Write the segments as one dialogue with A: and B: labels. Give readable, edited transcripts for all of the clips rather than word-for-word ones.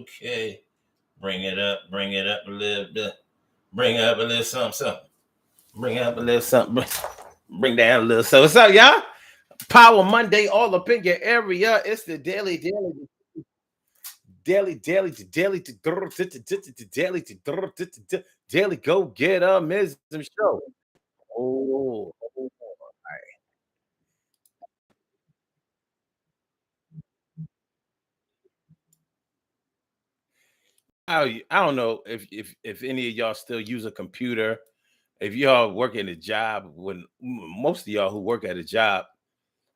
A: Okay. Bring it up a little bit. Bring up a little something. Bring up a little something. Bring down a little. So what's up, y'all? Power Monday all up in your area. It's the daily go get show. Oh, I don't know if any of y'all still use a computer. If y'all work in a job, when most of y'all who work at a job,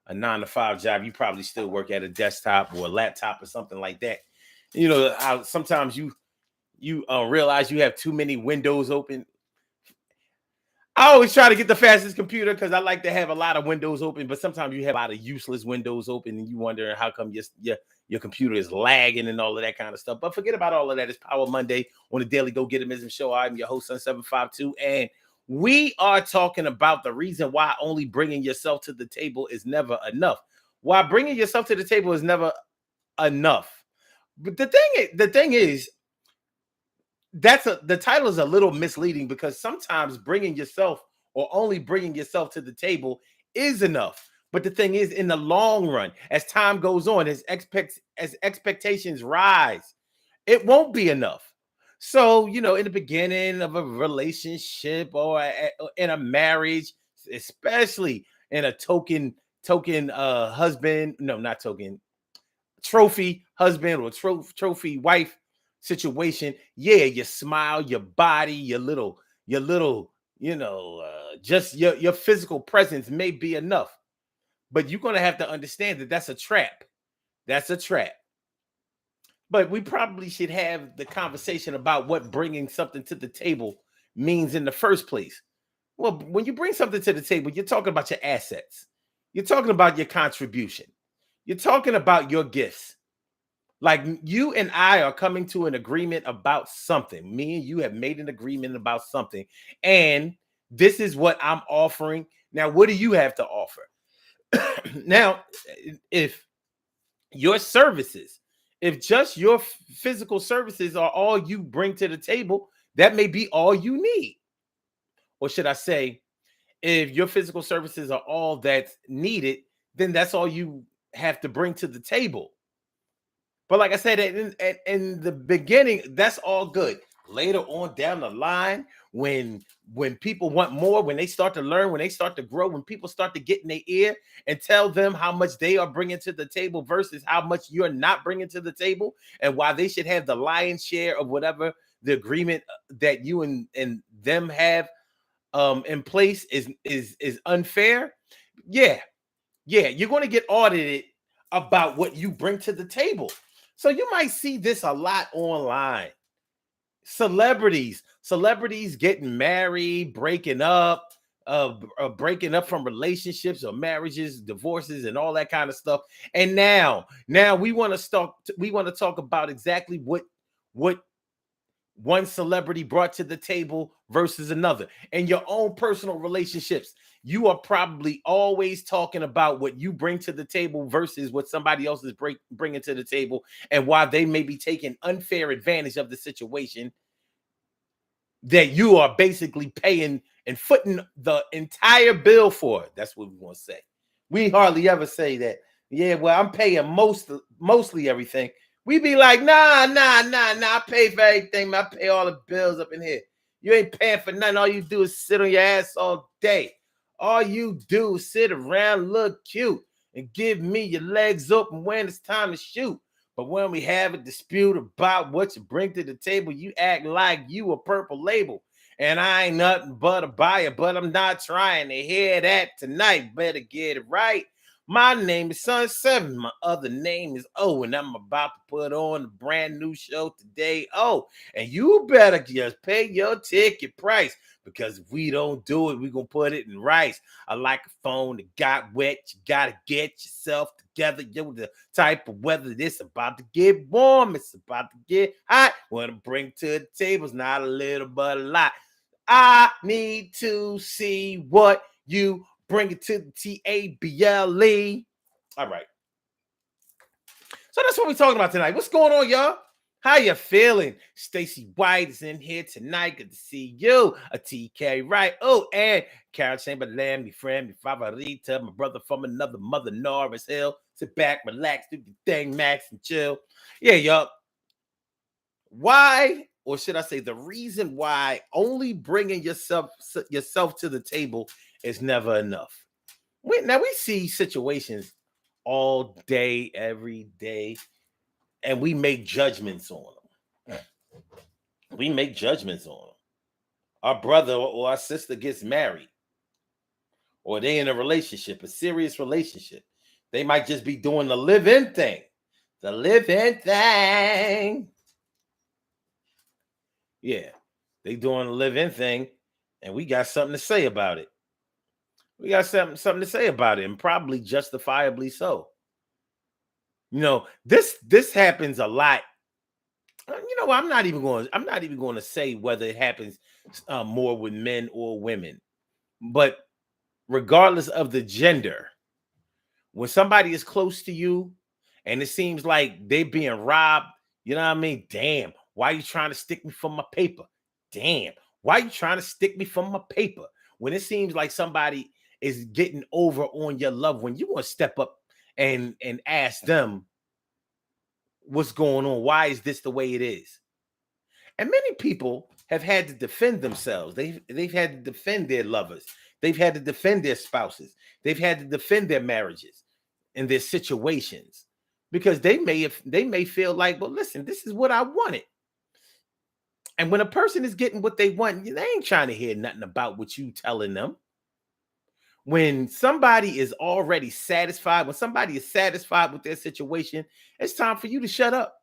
A: a 9 to 5 job, you probably still work at a desktop or a laptop or something like that. You know how sometimes you realize you have too many windows open. I always try to get the fastest computer because I like to have a lot of windows open, but sometimes you have a lot of useless windows open and you wonder how come your computer is lagging and all of that kind of stuff. But forget about all of that. It's Power Monday on the Daily Go Get It Show. I'm your host, Sun752, and we are talking about the reason why only bringing yourself to the table is never enough. Why bringing yourself to the table is never enough. But the thing is, the title is a little misleading because sometimes bringing yourself or only bringing yourself to the table is enough. But the thing is, in the long run, as time goes on, as expectations rise, it won't be enough. So, in the beginning of a relationship or in a marriage, especially in a token husband, no, not token, trophy husband or trophy wife situation, yeah, your smile, your body, your little, just your physical presence may be enough, but you're gonna have to understand that that's a trap. That's a trap. But we probably should have the conversation about what bringing something to the table means in the first place. Well, when you bring something to the table, you're talking about your assets. You're talking about your contribution. You're talking about your gifts. Like you and I are coming to an agreement about something. Me and you have made an agreement about something. And this is what I'm offering. Now, what do you have to offer? Now, if your services, if just your physical services are all you bring to the table, that may be all you need. Or should I say, if your physical services are all that's needed, then that's all you have to bring to the table. But like I said, in the beginning, that's all good. Later on down the line, when people want more, when they start to learn, when they start to grow, when people start to get in their ear and tell them how much they are bringing to the table versus how much you're not bringing to the table, and why they should have the lion's share of whatever the agreement that you and them have in place is unfair. Yeah, yeah, you're going to get audited about what you bring to the table. So you might see this a lot online. Celebrities getting married, breaking up from relationships or marriages, divorces, and all that kind of stuff. And now we want to talk about exactly what one celebrity brought to the table versus another. In your own personal relationships, you are probably always talking about what you bring to the table versus what somebody else is bringing to the table, and why they may be taking unfair advantage of the situation that you are basically paying and footing the entire bill for. That's what we want to say. We hardly ever say that. Yeah, well, I'm paying mostly everything. We be like, nah. I pay for everything. I pay all the bills up in here. You ain't paying for nothing. All you do is sit on your ass all day. All you do is sit around, look cute, and give me your legs open when it's time to shoot. But when we have a dispute about what you bring to the table, you act like you a purple label. And I ain't nothing but a buyer, but I'm not trying to hear that tonight. Better get it right. My name is Sun7. My other name is O, and I'm about to put on a brand new show today. Oh, and you better just pay your ticket price, because if we don't do it, we're going to put it in rice. I like a phone that got wet. You got to get yourself together. You're the type of weather this about to get warm. It's about to get hot. What I bring to the table is not a little but a lot. I need to see what you bring it to the table. All right. So that's what we're talking about tonight. What's going on, y'all? How you feeling? Stacy White is in here tonight. Good to see you. A TK Wright. Oh, and Carol Chamberlain, my friend, my favorita, my brother from another mother, Norris Hill. Sit back, relax, do your thing, Max, and chill. Yeah, y'all. Why, or should I say, the reason why only bringing yourself to the table is never enough. Now we see situations all day, every day, and we make judgments on them. We make judgments on them. Our brother or our sister gets married, or they in a relationship, a serious relationship. They might just be doing the live-in thing. The live-in thing. Yeah, they doing the live-in thing, and we got something to say about it. We got something to say about it, and probably justifiably so. You know, this happens a lot. You know, I'm not even going to say whether it happens more with men or women, but regardless of the gender, when somebody is close to you and it seems like they being robbed, you know what I mean? Damn, why are you trying to stick me for my paper? Damn, why are you trying to stick me for my paper? When it seems like somebody is getting over on your loved one, you want to step up and ask them what's going on. Why is this the way it is? And many people have had to defend themselves. They've had to defend their lovers. They've had to defend their spouses. They've had to defend their marriages and their situations because they may feel like, well, listen, this is what I wanted. And when a person is getting what they want, they ain't trying to hear nothing about what you telling them. When somebody is already satisfied, when somebody is satisfied with their situation, it's time for you to shut up.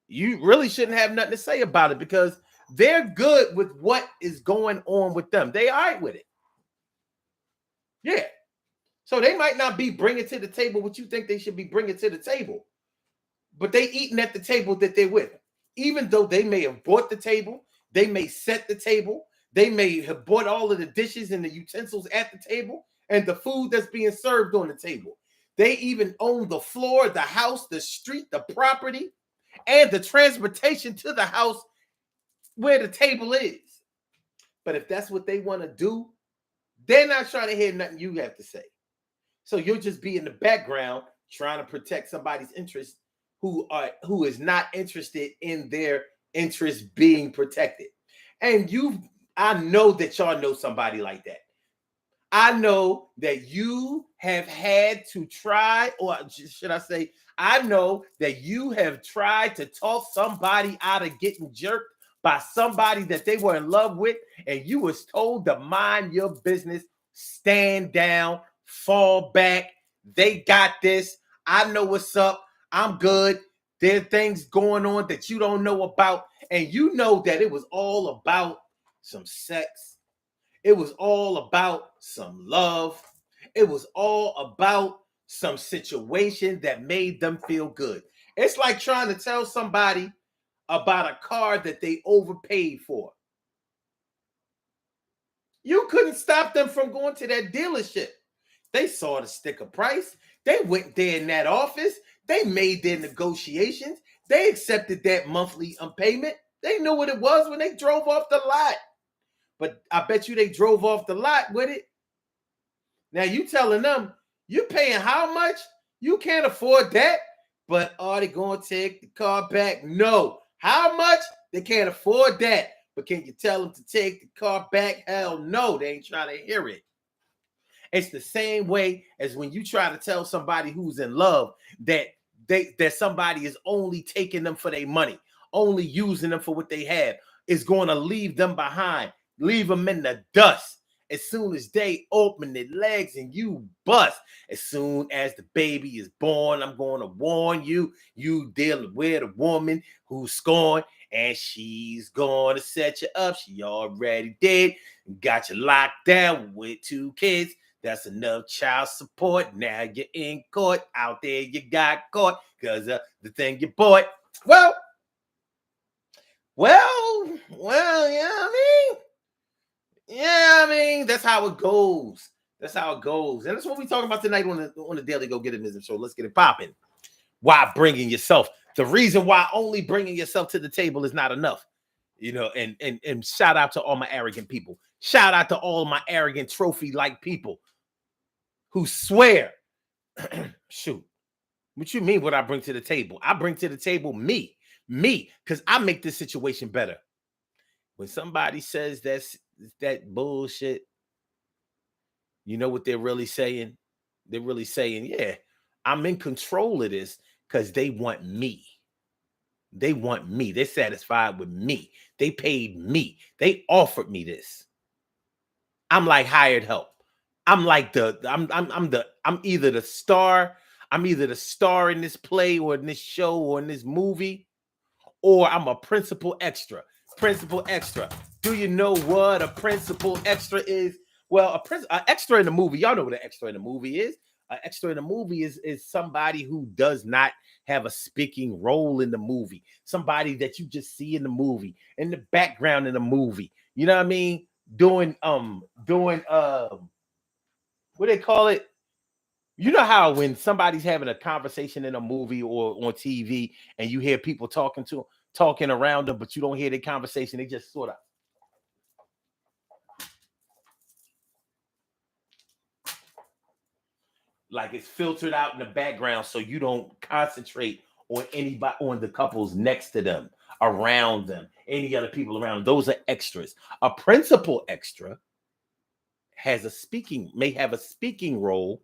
A: You really shouldn't have nothing to say about it because they're good with what is going on with them. They all right with it. Yeah. So they might not be bringing to the table what you think they should be bringing to the table, but they eating at the table that they're with. Even though they may have bought the table, they may set the table, they may have bought all of the dishes and the utensils at the table and the food that's being served on the table. They even own the floor, the house, the street, the property, and the transportation to the house where the table is. But if that's what they want to do, they're not trying to hear nothing you have to say. So you'll just be in the background trying to protect somebody's interest who is not interested in their interest being protected. And I know that y'all know somebody like that. I know that you have had to try, or should I say, I know that you have tried to talk somebody out of getting jerked by somebody that they were in love with, and you was told to mind your business, stand down, fall back. They got this. I know what's up. I'm good. There are things going on that you don't know about, and you know that it was all about some sex. It was all about some love. It was all about some situation that made them feel good. It's like trying to tell somebody about a car that they overpaid for. You couldn't stop them from going to that dealership. They saw the sticker price. They went there in that office. They made their negotiations. They accepted that monthly payment. They knew what it was when they drove off the lot. But I bet you they drove off the lot with it. Now you telling them you paying how much? You can't afford that. But are they going to take the car back? No. How much? They can't afford that. But can you tell them to take the car back? Hell no. They ain't trying to hear it. It's the same way as when you try to tell somebody who's in love that somebody is only taking them for their money, only using them for what they have, is going to leave them behind, leave them in the dust. As soon as they open their legs and you bust, as soon as the baby is born, I'm going to warn you, you dealing with a woman who's scorned and she's going to set you up. She already did, got you locked down with 2 kids. That's enough child support. Now you're in court. Out there you got caught because of the thing you bought. Well, yeah, I mean, that's how it goes. That's how it goes. And that's what we're talking about tonight on the Daily Go Get It Show. Let's get it popping. Why bringing yourself The reason why only bringing yourself to the table is not enough. And shout out to all my arrogant people. Shout out to all my arrogant trophy-like people who swear, shoot, what you mean what I bring to the table? I bring to the table me, because I make this situation better. When somebody says that bullshit, you know what they're really saying? They're really saying, yeah, I'm in control of this because they want me. They want me. They're satisfied with me. They paid me. They offered me this. I'm like hired help. I'm like I'm either the star. I'm either the star in this play or in this show or in this movie, or I'm a principal extra. Principal extra. Do you know what a principal extra is? Well, a extra in the movie, y'all know what an extra in the movie is. An extra in the movie is somebody who does not have a speaking role in the movie. Somebody that you just see in the movie, in the background in the movie. You know what I mean? Doing what they call it? You know how when somebody's having a conversation in a movie or on TV and you hear people talking around them, but you don't hear their conversation, they just sort of like it's filtered out in the background so you don't concentrate on anybody, on the couples next to them, around them, any other people around them. Those are extras. A principal extra may have a speaking role,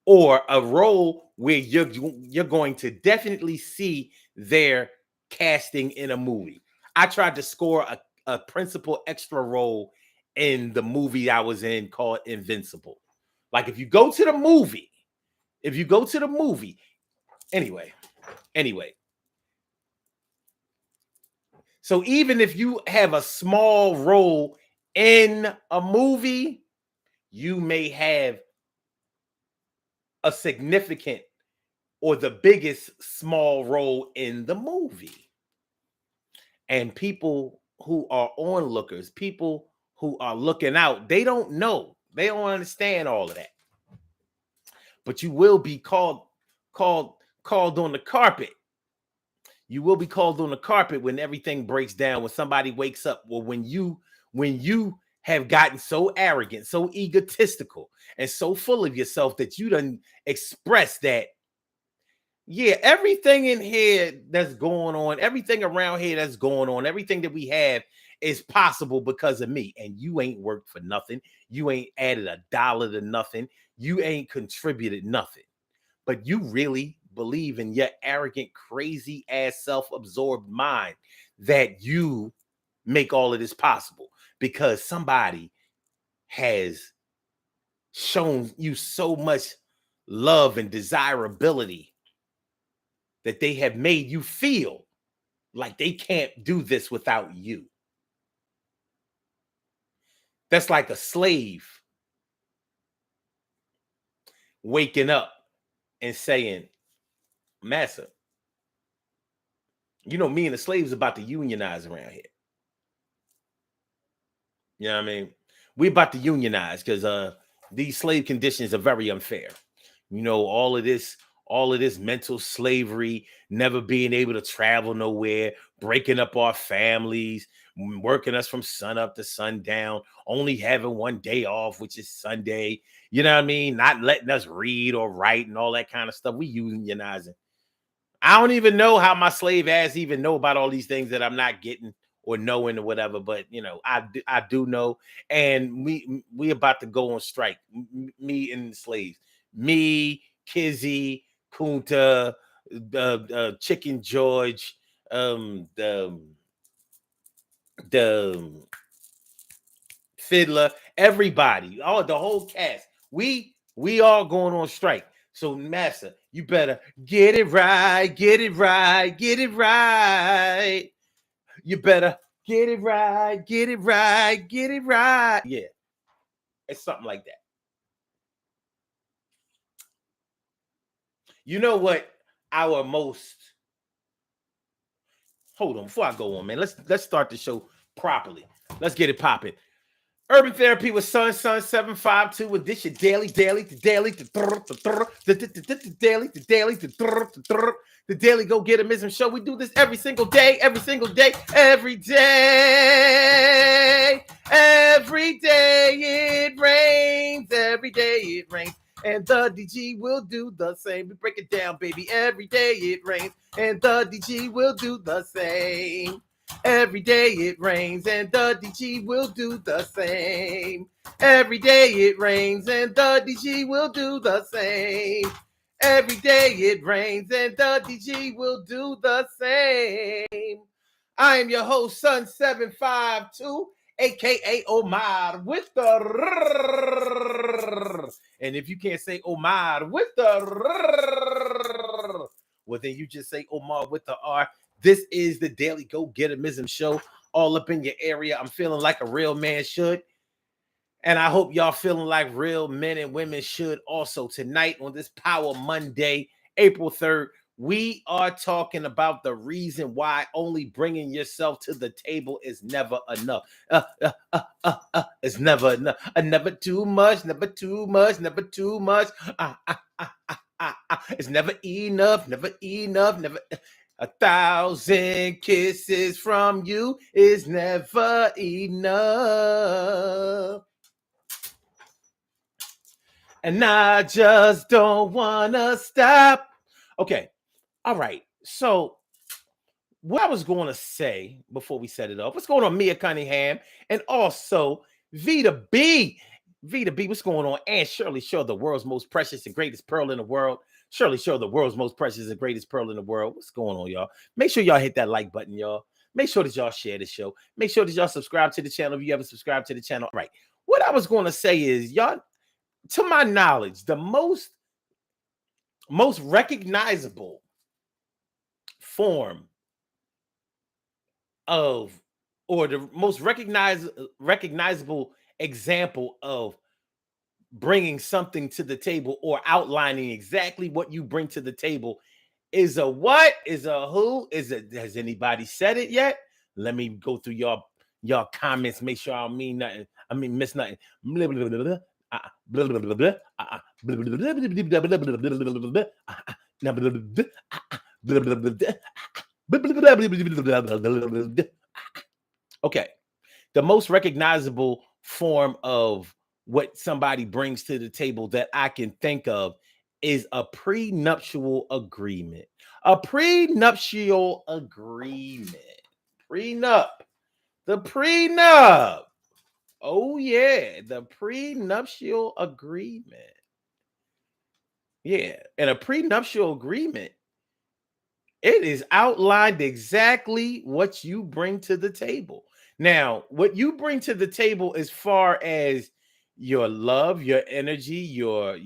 A: or a role where you're going to definitely see their casting in a movie. I tried to score a principal extra role in the movie I was in called Invincible. Like if you go to the movie, anyway. So even if you have a small role in a movie, you may have a significant or the biggest small role in the movie. And people who are onlookers, people who are looking out, they don't know. They don't understand all of that. But you will be called on the carpet. You will be called on the carpet when everything breaks down, when somebody wakes up, or when you have gotten so arrogant, so egotistical, and so full of yourself that you done express that, yeah, everything in here that's going on, everything around here that's going on, everything that we have is possible because of me. And you ain't worked for nothing. You ain't added a dollar to nothing. You ain't contributed nothing. But you really believe in your arrogant, crazy ass, self-absorbed mind that you make all of this possible because somebody has shown you so much love and desirability that they have made you feel like they can't do this without you. That's like a slave waking up and saying, Massa, you know, me and the slaves about to unionize around here. You know what I mean? We about to unionize because these slave conditions are very unfair. You know, all of this mental slavery, never being able to travel nowhere, breaking up our families, working us from sun up to sundown, only having one day off, which is Sunday. You know what I mean? Not letting us read or write and all that kind of stuff. We unionizing. I don't even know how my slave ass even know about all these things that I'm not getting or knowing or whatever. But you know, I do know, and we about to go on strike. Me and the slaves, me, Kizzy, Kunta, Chicken George, the Fiddler, everybody, all the whole cast. We all going on strike. So, Massa, you better get it right, get it right, get it right. You better get it right, get it right, get it right. Yeah, it's something like that. You know what? Our most hold on before I go on, man. Let's start the show properly. Let's get it popping. Urban Therapy with Sun 752 with this your daily, the daily go getimism show. We do this every single day, every day it rains, every day it rains. And the DG will do the same. We break it down, baby. Every day it rains, and the DG will do the same. Every day it rains, and the DG will do the same. Every day it rains, and the DG will do the same. Every day it rains, and the DG will do the same. I am your host, Sun 752, aka Omar, with the and if you can't say Omar with the well, then you just say Omar with the R. This is the Daily Go Getimism show, all up in your area. I'm feeling like a real man should. And I hope y'all feeling like real men and women should also. Tonight on this Power Monday, April 3rd, we are talking about the reason why only bringing yourself to the table is never enough. It's never enough. Never too much, never too much, never too much. It's never enough, never enough, never. 1,000 kisses from you is never enough. And I just don't want to stop. Okay. All right. So what I was going to say before we set it up, what's going on, Mia Cunningham? And also Vita B. Vita B, what's going on? And Shirley Shaw, the world's most precious and greatest pearl in the world. Shirley Shaw, the world's most precious and greatest pearl in the world. What's going on, y'all? Make sure y'all hit that like button, y'all. Make sure that y'all share the show. Make sure that y'all subscribe to the channel if you haven't subscribed to the channel. All right. What I was going to say is, y'all, to my knowledge, the most recognizable form of, or the most recognizable example of bringing something to the table or outlining exactly what you bring to the table is a what? Is a who? Is it? Has anybody said it yet? Let me go through y'all comments. Make sure I don't mean nothing. I mean miss nothing. Okay. The most recognizable form of what somebody brings to the table that I can think of is a prenuptial agreement. A prenuptial agreement. Prenup. The prenup. Oh, yeah. The prenuptial agreement. Yeah. And a prenuptial agreement, it is outlined exactly what you bring to the table. Now, what you bring to the table as far as your love, your energy, your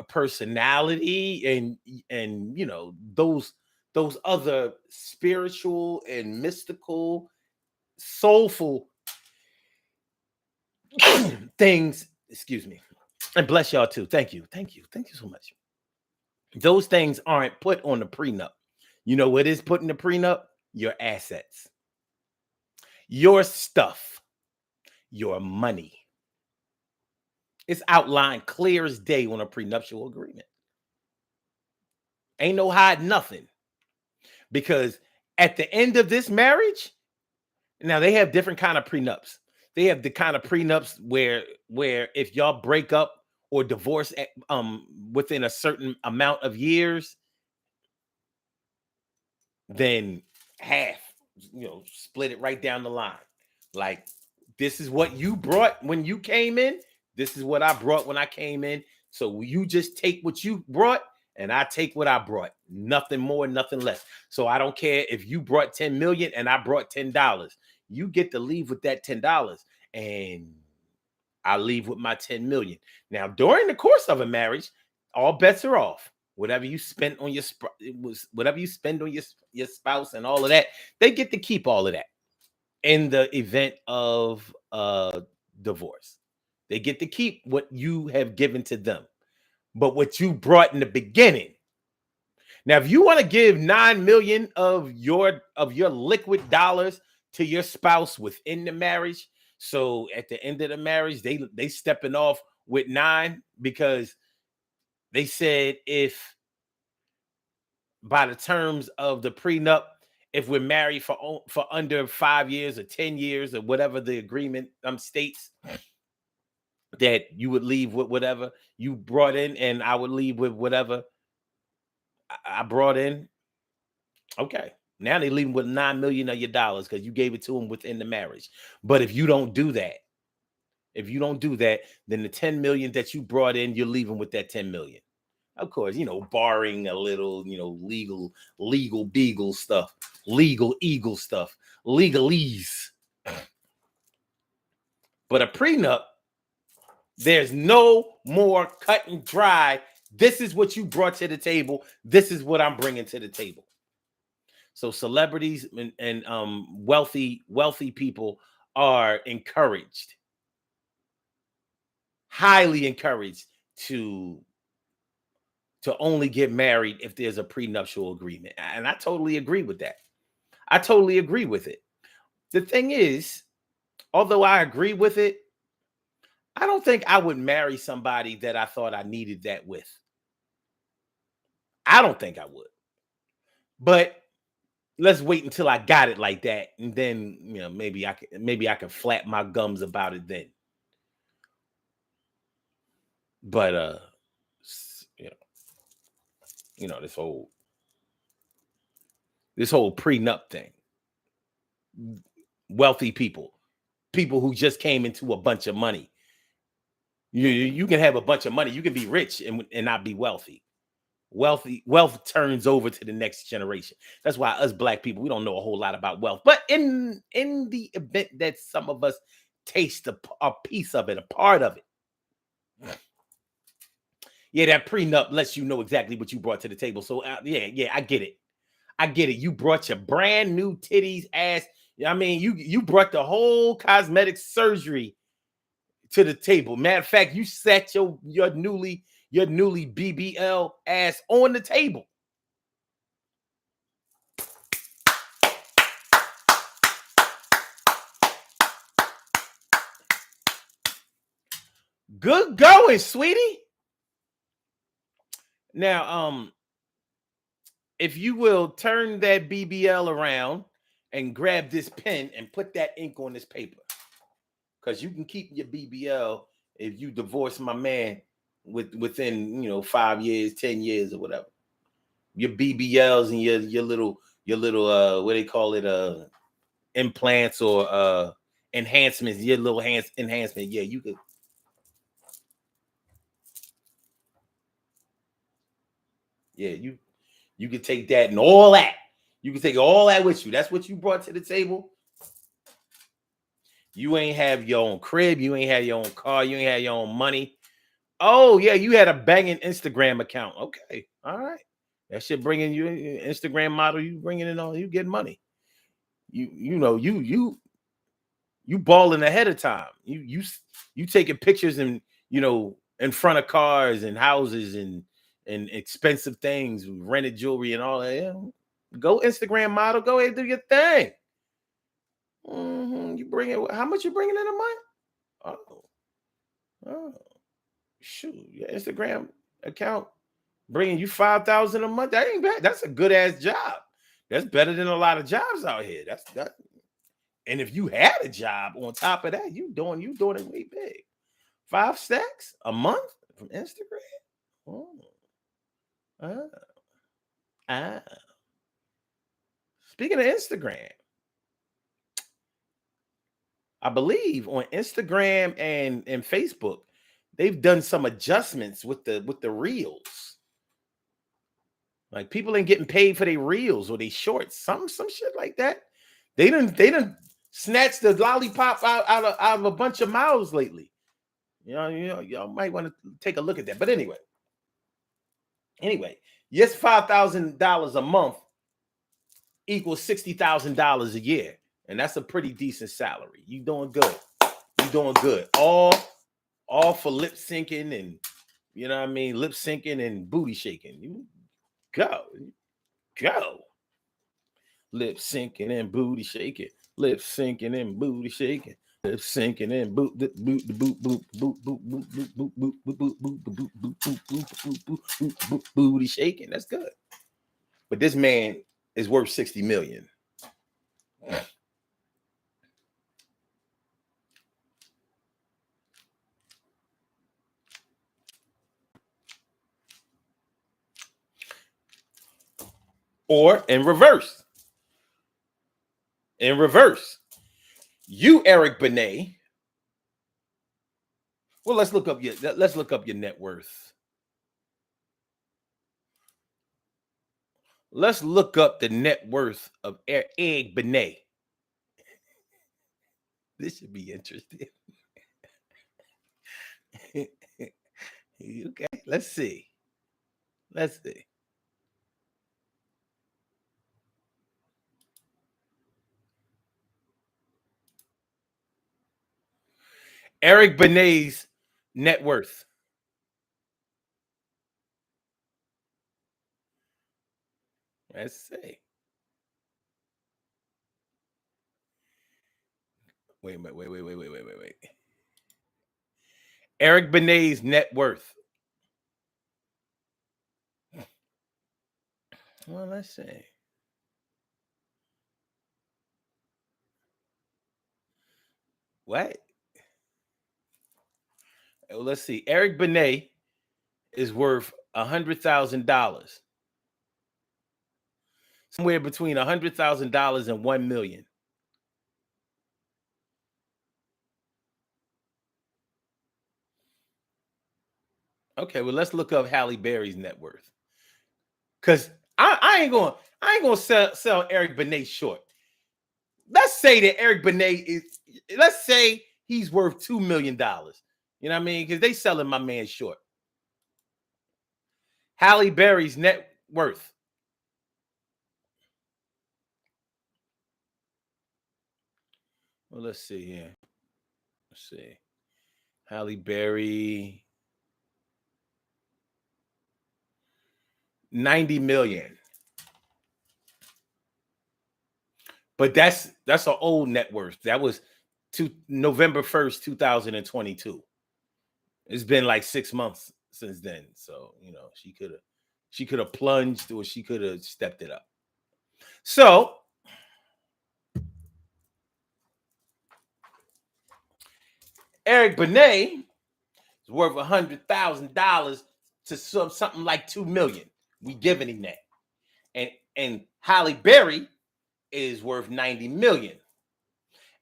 A: personality, and you know, those other spiritual and mystical, soulful things, excuse me. And bless y'all too. Thank you so much. Those things aren't put on the prenup. You know what is put in the prenup? Your assets, your stuff, your money. It's outlined clear as day on a prenuptial agreement. Ain't no hide nothing. Because at the end of this marriage, now they have different kind of prenups. They have the kind of prenups where if y'all break up or divorce within a certain amount of years, then half, you know, split it right down the line. Like, this is what you brought when you came in. This is what I brought when I came in. So you just take what you brought and I take what I brought. Nothing more, nothing less. So I don't care if you brought 10 million and I brought $10. You get to leave with that $10 and I leave with my 10 million. Now, during the course of a marriage, all bets are off. Whatever you spent on your spouse and all of that, they get to keep all of that in the event of divorce. They get to keep what you have given to them, but what you brought in the beginning. Now, if you want to give 9 million of your liquid dollars to your spouse within the marriage. So at the end of the marriage, they stepping off with 9 because they said if by the terms of the prenup, if we're married for under 5 years or 10 years or whatever the agreement states, that you would leave with whatever you brought in and I would leave with whatever I brought in. Okay. Now they leaving with 9 million of your dollars because you gave it to them within the marriage. But if you don't do that, then the 10 million that you brought in, you're leaving with that 10 million. Of course, barring a little, legal beagle stuff, legal eagle stuff, legalese. But a prenup, there's no more cut and dry. This is what you brought to the table. This is what I'm bringing to the table. So celebrities and wealthy people are encouraged, highly encouraged to only get married if there's a prenuptial agreement. And I totally agree with that. I totally agree with it. The thing is, although I agree with it, I don't think I would marry somebody that I thought I needed that with. I don't think I would. But let's wait until I got it like that, and then maybe I can flap my gums about it then. But this whole prenup thing, wealthy people who just came into a bunch of money. You can have a bunch of money, you can be rich and not be wealthy. Wealth turns over to the next generation. That's why us black people, we don't know a whole lot about wealth. But in the event that some of us taste a piece of it, a part of it, yeah, that prenup lets you know exactly what you brought to the table. So yeah, I get it. You brought your brand new titties, ass. I mean, you brought the whole cosmetic surgery to the table. Matter of fact, you sat your newly BBL ass on the table. Good going, sweetie. Now, if you will turn that BBL around and grab this pen and put that ink on this paper, because you can keep your BBL if you divorce my man within 5 years, 10 years, or whatever. Your BBLs and your little what they call it, implants or enhancements, your little enhancement. Yeah, you could. Yeah, you could take that and all that. You can take all that with you. That's what you brought to the table. You ain't have your own crib. You ain't have your own car. You ain't have your own money. Oh, yeah, you had a banging Instagram account. Okay, all right. That shit bringing you Instagram model. You bringing in all. You getting money. You balling ahead of time. You taking pictures and in front of cars and houses and expensive things, rented jewelry and all that. Yeah. Go Instagram model. Go ahead and do your thing. You bring it. How much you bringing in a month? Oh, shoot! Your Instagram account bringing you 5,000 a month. That ain't bad. That's a good ass job. That's better than a lot of jobs out here. That's that. And if you had a job on top of that, you doing it way big. 5 stacks a month from Instagram. Oh. Ah. Speaking of Instagram, I believe on Instagram and Facebook, they've done some adjustments with the reels. Like people ain't getting paid for their reels or they shorts, some shit like that. They didn't snatch the lollipop out of a bunch of mouths lately. Y'all might want to take a look at that. But anyway, yes, $5,000 a month equals $60,000 a year, and that's a pretty decent salary. You doing good. All for lip syncing and lip syncing and booty shaking. You go. Lip syncing and booty shaking. Lip syncing and booty shaking. Lip syncing and boot the boot the boot boot boot boot boot boot boot boot boot boot boot boot boot boot boot boot boot booty shaking. That's good. But this man is worth 60 million. Or in reverse. In reverse. You, Eric Benet. Well, let's look up your net worth. Let's look up the net worth of Eric Benet. This should be interesting. Okay, let's see. Let's see. Eric Benet's net worth. Let's see. Wait a minute. Wait. Eric Benet's net worth. Well, let's see. What? Well, let's see. Eric Benet is worth $100,000. Somewhere between $100,000 and $1 million. Okay, well, let's look up Halle Berry's net worth. Because I ain't gonna sell Eric Benet short. Let's say that Eric Benet let's say he's worth $2 million. You know what I mean? Because they selling my man short. Halle Berry's net worth. Well, let's see here. Let's see. Halle Berry. 90 million. But that's an old net worth. That was November 1st, 2022. It's been like 6 months since then. So, you know, she could have plunged or she could have stepped it up. So, Eric Benet is worth $100,000 to something like $2 million. We giving him that. And Halle Berry is worth 90 million.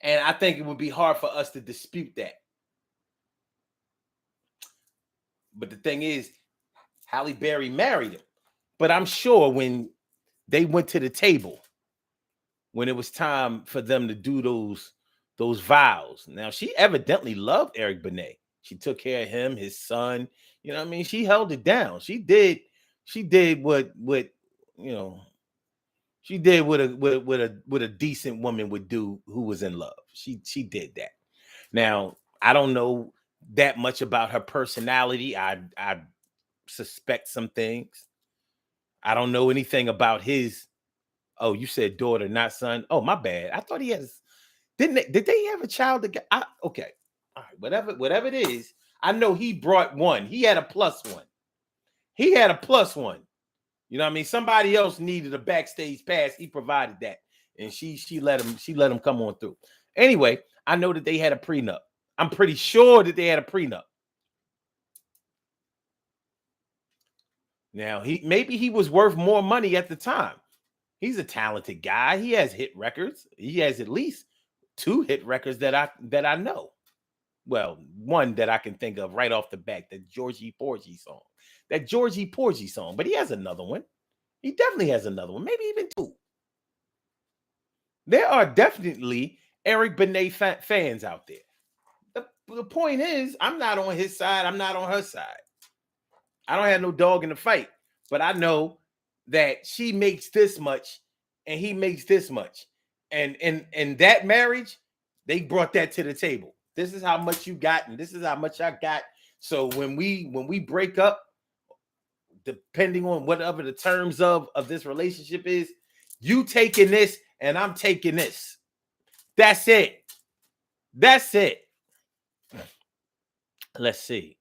A: And I think it would be hard for us to dispute that. But the thing is, Halle Berry married him. But I'm sure when they went to the table, when it was time for them to do those vows. Now, she evidently loved Eric Benet. She took care of him, his son. You know what I mean? She held it down. She did what you know, she did what a decent woman would do who was in love. She did that. Now, I don't know that much about her personality. I suspect some things. I don't know anything about his. Oh, you said daughter, not son. Oh, my bad. I thought he has. Did they have a child together? Okay. All right. Whatever it is, I know he brought one. He had a plus one. He had a plus one. You know what I mean? Somebody else needed a backstage pass. He provided that. And she let him come on through. Anyway, I know that they had a prenup. I'm pretty sure that they had a prenup. Now, maybe he was worth more money at the time. He's a talented guy. He has hit records. He has at least 2 hit records that I know. Well, one that I can think of right off the bat, the Georgie Porgy song. That Georgie Porgy song, but he has another one. He definitely has another one, maybe even 2. There are definitely Eric Benet fans out there. The point is, I'm not on his side. I'm not on her side. I don't have no dog in the fight, but I know that she makes this much and he makes this much. And in that marriage, they brought that to the table. This is how much you got, and this is how much I got. So when we break up, depending on whatever the terms of this relationship is, you taking this and I'm taking this. That's it. That's it. Let's see.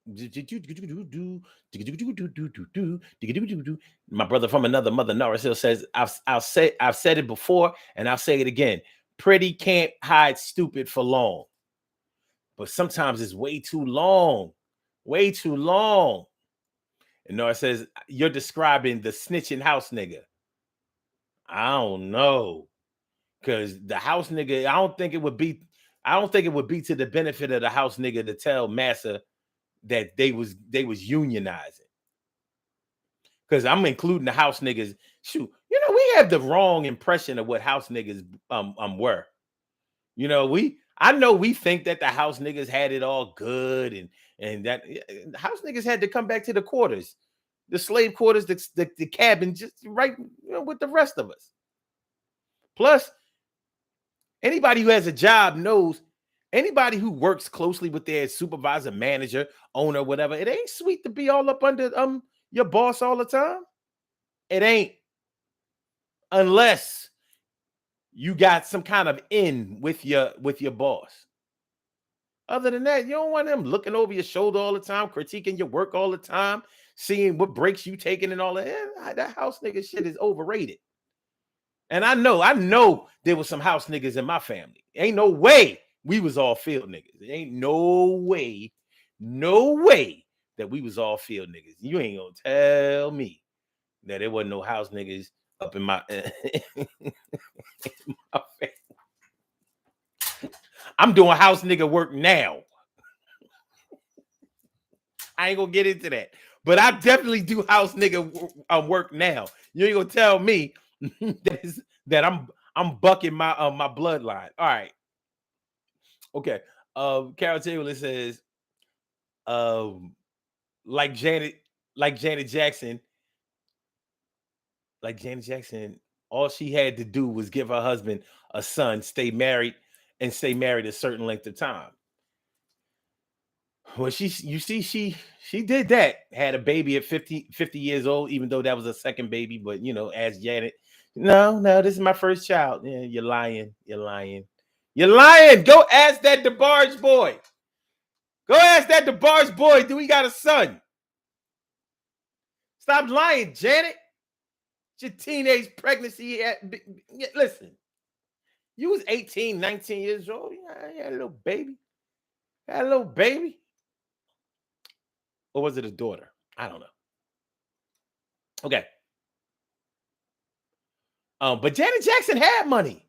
A: My brother from another mother, Norris Hill, says, I've said it before, and I'll say it again. Pretty can't hide stupid for long. But sometimes it's way too long. Way too long. And Norris says, you're describing the snitching house nigga. I don't know. Because the house nigga, I don't think it would be to the benefit of the house nigga to tell Massa that they was unionizing. Because I'm including the house niggas. Shoot, we have the wrong impression of what house niggas were. I know we think that the house niggas had it all good, and that the house niggas had to come back to the quarters, the slave quarters, the cabin, just right with the rest of us. Plus, anybody who has a job knows, anybody who works closely with their supervisor, manager, owner, whatever, it ain't sweet to be all up under your boss all the time. It ain't, unless you got some kind of in with your boss. Other than that, you don't want them looking over your shoulder all the time, critiquing your work all the time, seeing what breaks you taking and all that. That house nigga shit is overrated. And I know there was some house niggas in my family. Ain't no way we was all field niggas. There ain't no way that we was all field niggas. You ain't gonna tell me that there wasn't no house niggas up in my, in my family. I'm doing house nigga work now. I ain't gonna get into that, but I definitely do house nigga work now. You ain't gonna tell me that I'm bucking my my bloodline. All right. Okay. Carol Taylor says, like Janet Jackson, all she had to do was give her husband a son, stay married a certain length of time. Well, she did that, had a baby at 50 years old, even though that was a second baby. But as Janet, no, this is my first child. Yeah, you're lying. Go ask that DeBarge boy. Do he got a son? Stop lying, Janet. It's your teenage pregnancy. Listen, you was 18, 19 years old. You had a little baby. Or was it a daughter? I don't know. Okay. But Janet Jackson had money.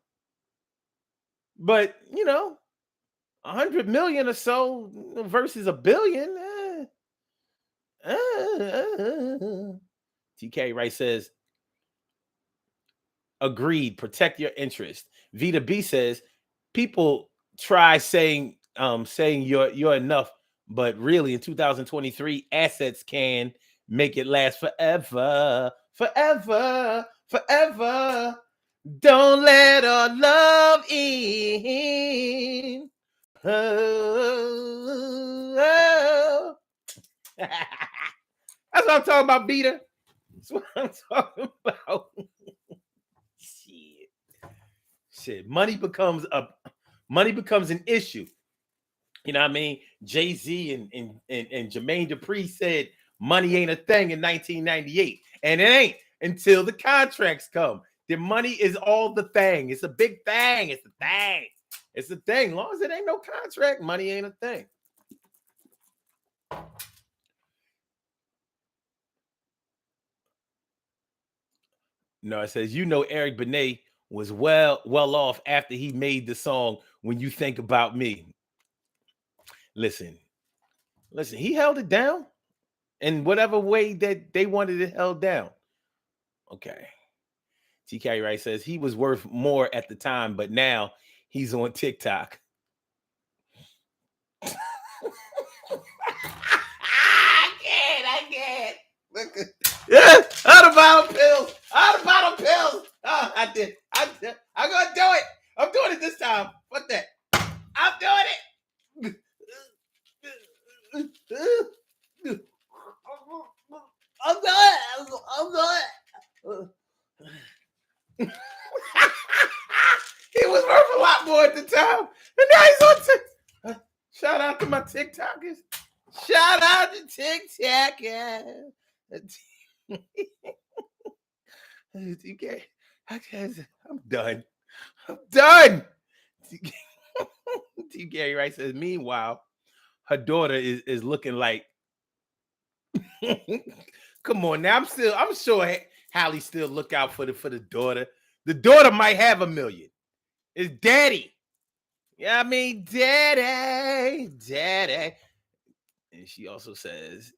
A: But 100 million or so versus $1 billion. TK Wright says, agreed, protect your interest. Vita B says, people try saying you're enough, but really in 2023, assets can make it last forever. Don't let our love in. Oh. That's what I'm talking about, Vita. That's what I'm talking about. Shit. Money becomes an issue. You know what I mean? Jay-Z and Jermaine Dupri said money ain't a thing in 1998. And it ain't until the contracts come. The money is all the thing. It's a big thing. It's a thing. It's a thing. As long as it ain't no contract, money ain't a thing. No, it says, Eric Benet was well off after he made the song When You Think About Me. Listen, he held it down in whatever way that they wanted it held down. Okay. TK Wright says he was worth more at the time, but now he's on TikTok. I can't. Look at out of bottle pills. Oh, I did. I'm gonna do it. I'm doing it this time. Fuck that. I'm doing it. I'm doing it. He was worth a lot hot boy at the time, and now he's on TikTok. Shout out to my TikTokers. Shout out to TikTokers. TK, I'm done. I'm done. TK right says, meanwhile, her daughter is looking like. Come on now. I'm sure Hallie still look out for the daughter. The daughter might have $1 million. It's daddy. Yeah, I mean, daddy. And she also says,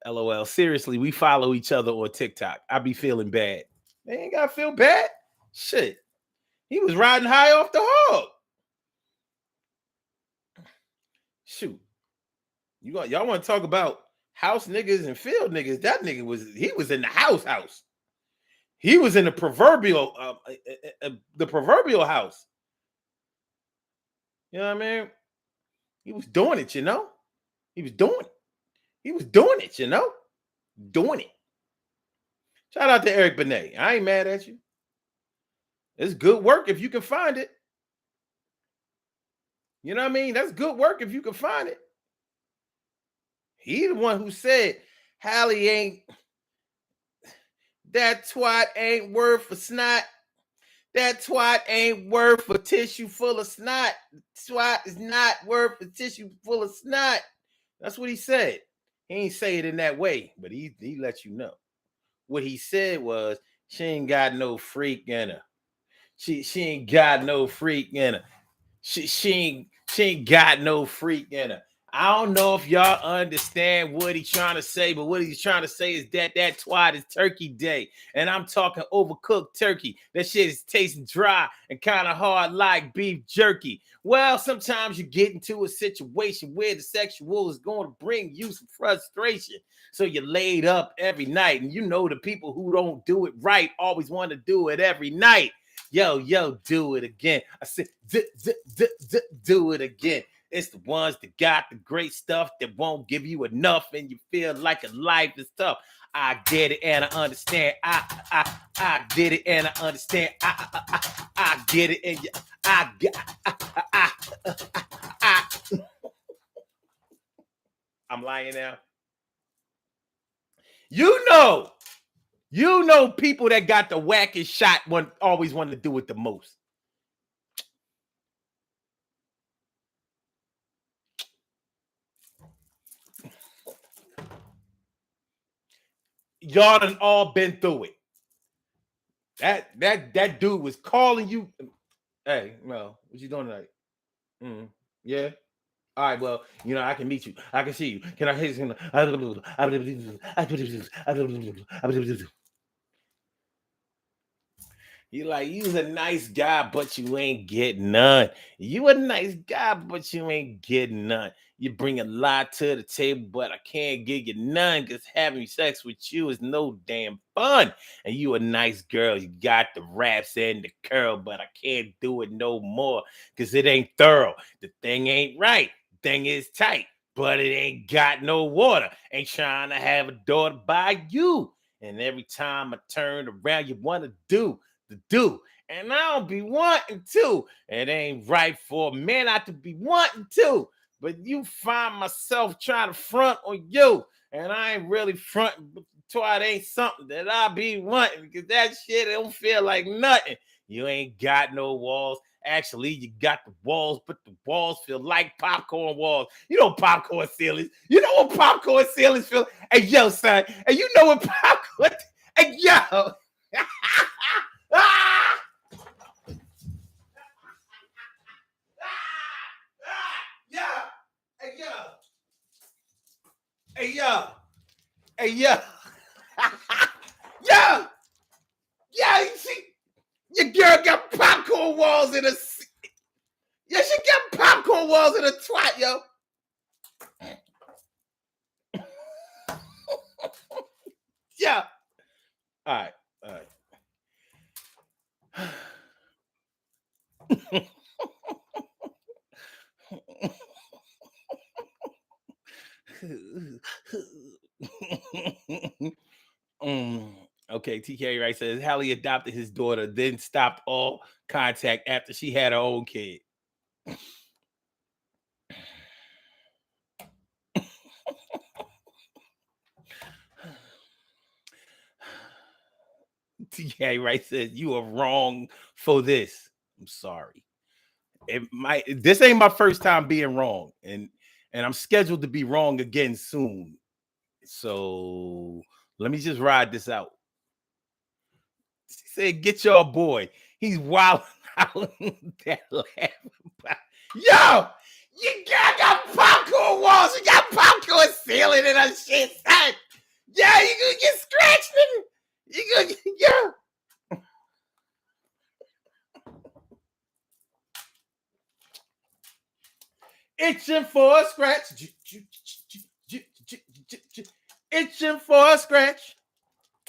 A: LOL, seriously, we follow each other on TikTok. I be feeling bad. They ain't gotta feel bad. Shit. He was riding high off the hog. Shoot. Y'all want to talk about house niggas and field niggas? That nigga was in the house. He was in the proverbial house. You know what I mean? He was doing it, you know? He was doing it. He was doing it, you know? Doing it. Shout out to Eric Benet. I ain't mad at you. It's good work if you can find it. You know what I mean? That's good work if you can find it. He the one who said Hallie ain't, that twat ain't worth a snot. That twat ain't worth a tissue full of snot. Twat is not worth a tissue full of snot. That's what he said. He ain't say it in that way, but he let you know. What he said was, she ain't got no freak in her. She ain't got no freak in her. She ain't got no freak in her. I don't know if y'all understand what he's trying to say, but what he's trying to say is that twat is turkey day. And I'm talking overcooked turkey. That shit is tasting dry and kind of hard like beef jerky. Well, sometimes you get into a situation where the sexual is going to bring you some frustration. So you're laid up every night. And you know the people who don't do it right always want to do it every night. Yo, do it again. I said, do it again. It's the ones that got the great stuff that won't give you enough and you feel like your life is tough. I get it and I understand. I get it and I understand. I get it and I'm lying now. You know people that got the wackest shot always want to do it the most. Y'all done all been through it. That dude was calling you. Hey, no, what you doing tonight? Yeah. All right, well, you know, I can meet you. I can see you. Can I hit you? You like, you's a nice guy, but you ain't getting none. You a nice guy, but you ain't getting none. You bring a lot to the table, but I can't give you none because having sex with you is no damn fun. And you a nice girl. You got the raps and the curl, but I can't do it no more because it ain't thorough. The thing ain't right. The thing is tight, but it ain't got no water. Ain't trying to have a daughter by you. And every time I turn around, you want to do. And I don't be wanting to. It ain't right for a man not to be wanting to. But you find myself trying to front on you. And I ain't really fronting, but twat ain't something that I be wanting because that shit don't feel like nothing. You ain't got no walls. Actually, you got the walls, but the walls feel like popcorn walls. You know popcorn ceilings. You know what popcorn ceilings feel? Hey, yo, son. And you know what popcorn... Hey, yo. Hey, yo. Yeah, you see, your girl got popcorn walls in a... Yeah, she got popcorn walls in a twat, yo. Yeah. All right. Okay, TK right says Hallie adopted his daughter, then stopped all contact after she had her own kid. TK right says you are wrong for this. I'm sorry. This ain't my first time being wrong, and I'm scheduled to be wrong again soon. So let me just ride this out. She said, "Get your boy. He's wild out." That laughing. Yo, got popcorn walls. You got popcorn ceiling and a shit. Son. Yeah, you gonna get scratched, nigga. You gonna get, yo. Itching for a scratch. Itching for a scratch.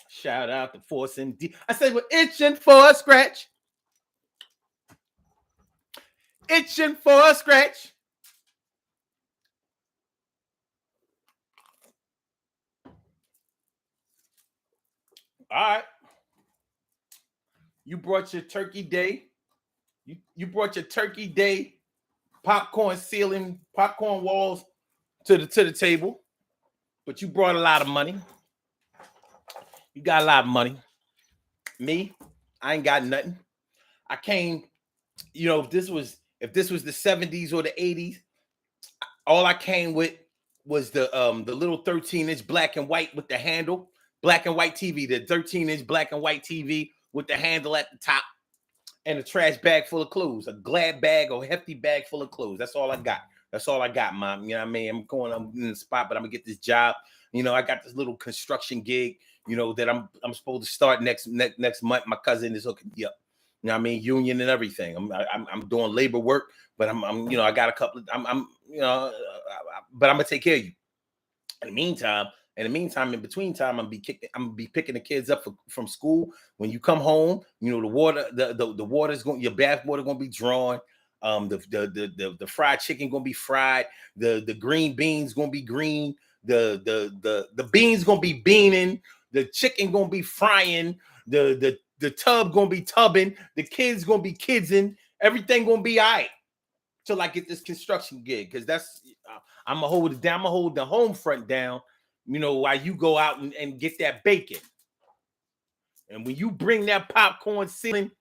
A: Shout out to Force and D. I said we're itching for a scratch. Itching for a scratch. All right. You brought your turkey day. You brought your turkey day popcorn ceiling, popcorn walls to the table, but you brought a lot of money. You got a lot of money. Me, I ain't got nothing. I came, if this was the 70s or the 80s, all I came with was the little 13-inch black and white with the handle, black and white TV, the 13-inch black and white TV with the handle at the top, and a trash bag full of clothes, a glad bag or hefty bag full of clothes. That's all I got. That's all I got, Mom. You know what I mean? I'm in the spot, but I'm gonna get this job. I got this little construction gig, that I'm supposed to start next month. My cousin is hooking me up. You know what I mean? Union and everything. I'm doing labor work, but I'm I got a couple of but I'm gonna take care of you. In the meantime, in between time, I'm gonna be picking the kids up from school. When you come home, the water, the water's going, your bath water gonna be drawn. The fried chicken gonna be fried. The green beans gonna be green. The beans gonna be beaning. The chicken gonna be frying. The tub gonna be tubbing. The kids gonna be kidsing. Everything gonna be all right till I get this construction gig, because that's I'm gonna hold it down. I'm gonna hold the home front down, while you go out and get that bacon. And when you bring that popcorn ceiling,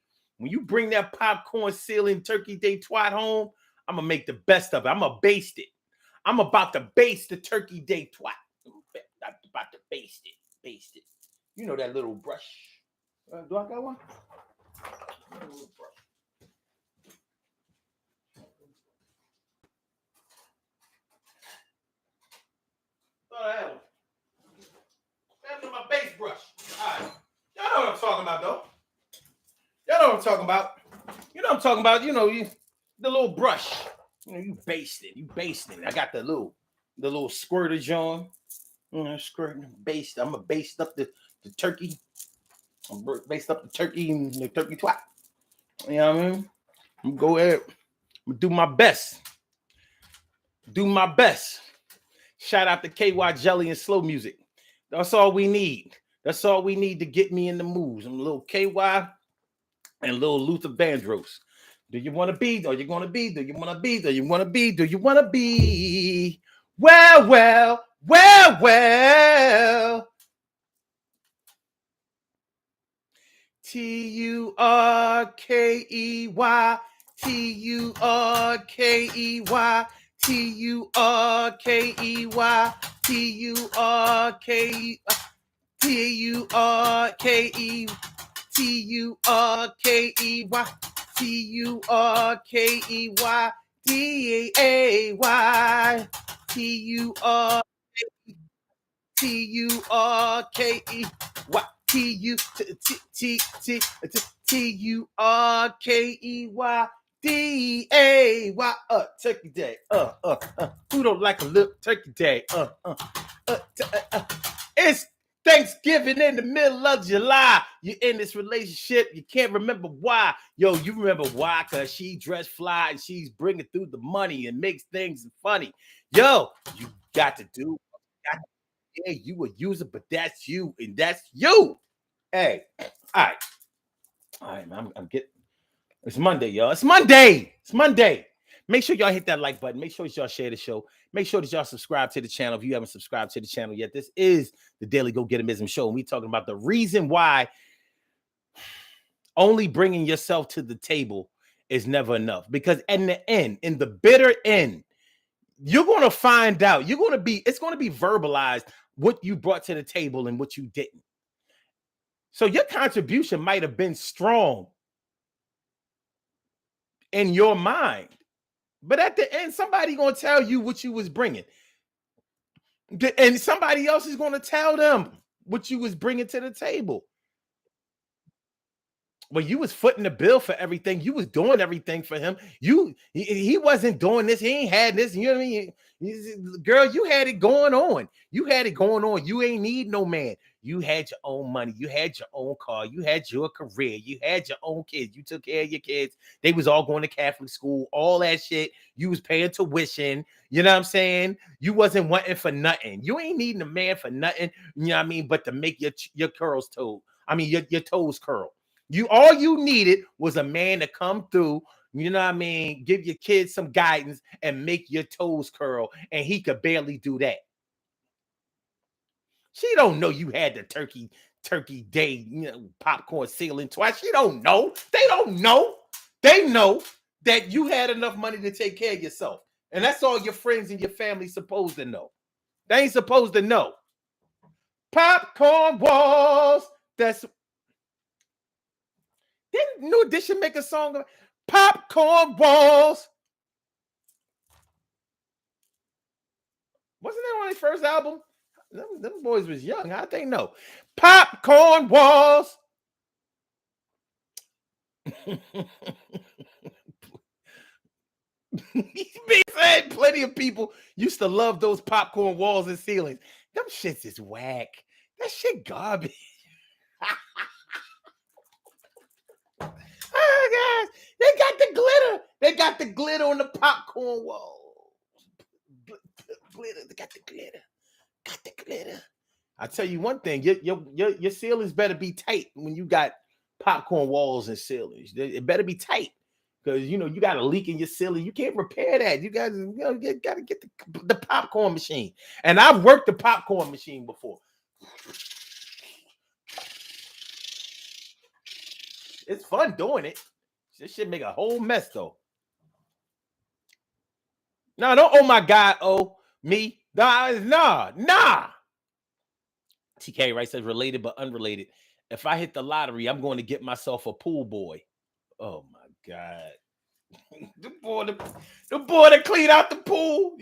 A: turkey day twat home, I'm gonna make the best of it. I'm gonna baste it. I'm about to baste the turkey day twat. I'm about to baste it. Baste it. You know that little brush. Do I got one? That's my base brush. All right. Y'all know what I'm talking about, though. Y'all know what I'm talking about. You know what I'm talking about. The little brush. You based it. I got the little squirter on. Squirting, based. I'm gonna baste up the turkey. I'm baste up the turkey and the turkey twat. You know what I mean? I'm gonna go ahead. I'm gonna do my best. Shout out to KY Jelly and Slow Music. That's all we need. That's all we need to get me in the mood. I'm a little KY and a little Luther Vandross. Do you want to be? Are you going to be? Do you want to be? Do you want to be? Do you want to be? Well. Turkey. Turkey. Turkey. Turkey. Turkey. Turkey. Turkey day. Who don't like a little turkey day? It's Thanksgiving in the middle of July. You're in this relationship. You can't remember why. Yo, you remember why? Because she dressed fly and she's bringing through the money and makes things funny. Yo, you got to do. Yeah, you a user, but that's you, and that's you. Hey, all right, man. I'm getting. It's Monday, y'all. It's Monday. It's Monday. Make sure y'all hit that like button. Make sure y'all share the show. Make sure that y'all subscribe to the channel if you haven't subscribed to the channel yet. This is the Daily Go Getimism Show, and we talking about the reason why only bringing yourself to the table is never enough. Because in the end, in the bitter end, you're going to find out. It's going to be verbalized what you brought to the table and what you didn't. So your contribution might have been strong in your mind, but at the end, somebody going to tell you what you was bringing. And somebody else is going to tell them what you was bringing to the table. Well, you was footing the bill for everything. You was doing everything for him. He wasn't doing this. He ain't had this. You know what I mean? Girl, you had it going on. You had it going on. You ain't need no man. You had your own money. You had your own car. You had your career. You had your own kids. You took care of your kids. They was all going to Catholic school, all that shit. You was paying tuition. You know what I'm saying? You wasn't wanting for nothing. You ain't needing a man for nothing. You know what I mean? But to make your curls toe. I mean, your toes curl. All you needed was a man to come through, you know what I mean, give your kids some guidance and make your toes curl, and he could barely do that. She don't know you had the turkey day, popcorn ceiling twice. She don't know. They don't know. They know that you had enough money to take care of yourself. And that's all your friends and your family supposed to know. They ain't supposed to know. Popcorn walls. Didn't New Edition make a song of popcorn walls? Wasn't that on their first album? Them boys was young. How'd they know? Popcorn walls. Said plenty of people used to love those popcorn walls and ceilings. Them shits is whack. That shit garbage. Oh, guys, they got the glitter. They got the glitter on the popcorn wall. Glitter. They got the glitter. Got the glitter. I tell you one thing, your ceilings better be tight when you got popcorn walls and ceilings. It better be tight because you got a leak in your ceiling. You can't repair that. You guys, got to get the popcorn machine. And I've worked the popcorn machine before. It's fun doing it. This shit make a whole mess though. No, don't. Oh my God. Oh me. Nah. TK Rice says related but unrelated. If I hit the lottery, I'm going to get myself a pool boy. Oh my God. the boy to clean out the pool.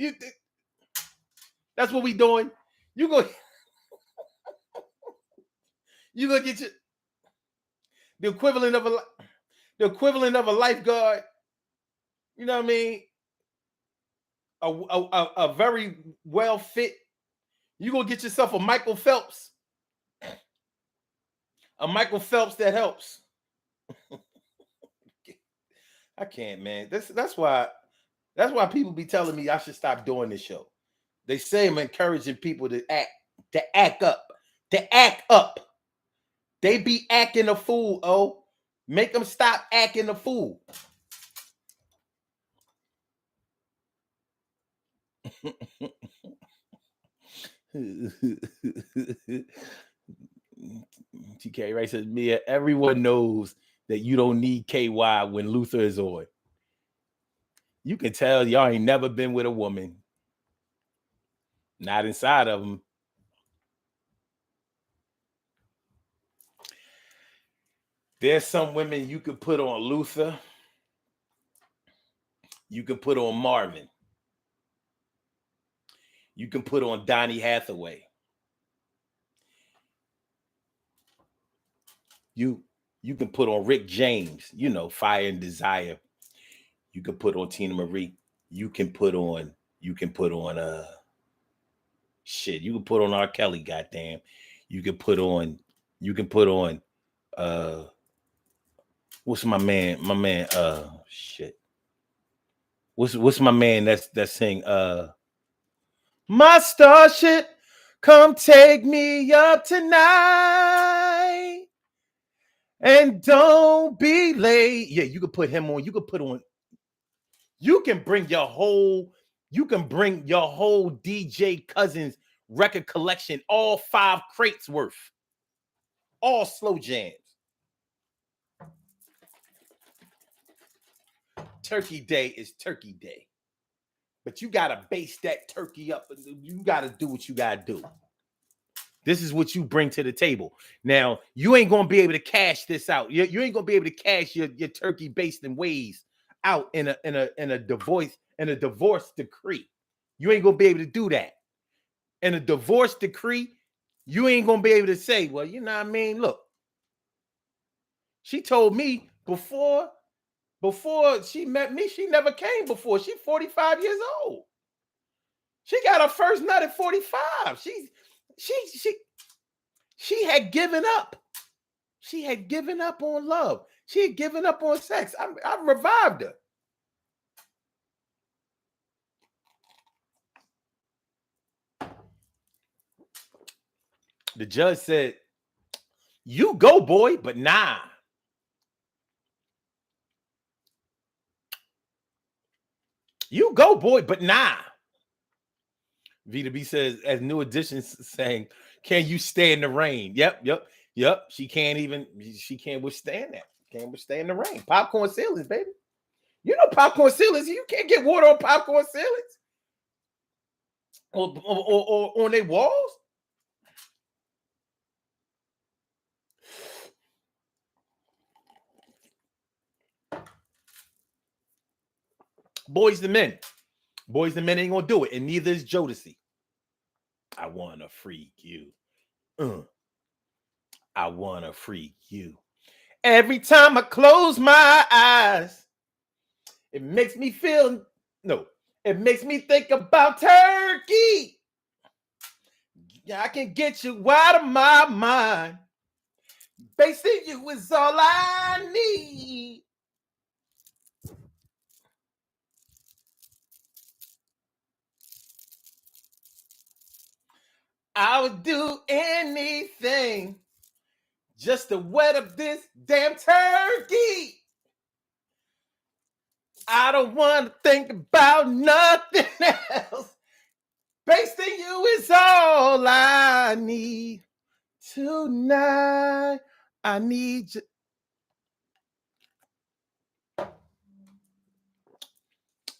A: That's what we doing. You go get the equivalent of a lifeguard. You know what I mean? A very well fit. You go get yourself a Michael Phelps. A Michael Phelps that helps. I can't, man. That's why people be telling me I should stop doing this show. They say I'm encouraging people to act up. They be acting a fool, oh. Make them stop acting a fool. TK Ray says, Mia, everyone knows that you don't need KY when Luther is on. You can tell y'all ain't never been with a woman. Not inside of them. There's some women you could put on Luther. You can put on Marvin. You can put on Donny Hathaway. You can put on Rick James, Fire and Desire. You can put on Tina Marie. You can put on shit. You can put on R. Kelly, goddamn. You can put on what's my man shit. What's my man that's saying my star shit, come take me up tonight. And don't be late. Yeah, you could put him on. You could put on. You can bring your whole. You can bring your whole DJ Cousins record collection, all 5 crates worth, all slow jams. Turkey Day is Turkey Day, but you gotta base that turkey up. You gotta do what you gotta do. This is what you bring to the table. Now, you ain't gonna be able to cash this out. You ain't gonna be able to cash your turkey based in ways out in a divorce decree. You ain't gonna be able to do that. In a divorce decree, you ain't gonna be able to say, well, you know what I mean? Look, she told me before she met me, she never came before. She's 45 years old. She got her first nut at 45. She had given up. She had given up on love. She had given up on sex. I revived her. The judge said, you go, boy, but nah. You go, boy, but nah. Vita B says, as new additions saying, can you stay in the rain? Yep. She can't withstand that. Can't withstand the rain. Popcorn ceilings, baby. You know popcorn ceilings. You can't get water on popcorn ceilings or on their walls. Boys to men. Boys to men ain't gonna do it, and neither is Jodeci. I wanna freak you. I wanna freak you. Every time I close my eyes, it makes me feel it makes me think about turkey. Yeah, I can get you out of my mind. Basically, you is all I need. I would do anything just to wet up this damn turkey. I don't want to think about nothing else. Based on you is all I need tonight. I need you.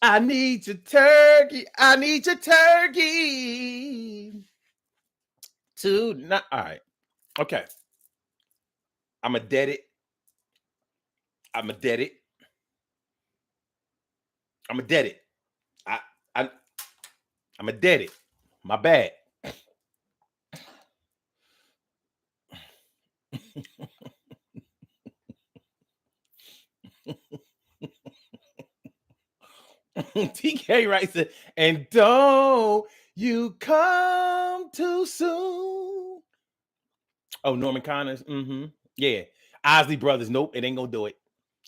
A: I need your turkey. I need your turkey tonight. All right. Okay. I'm a dead it. I'm a dead it. I'm a dead it. I'm a dead it. My bad. TK writes it, and don't you come too soon. Oh, Norman Connors. Yeah. Osley Brothers. Nope, it ain't gonna do it.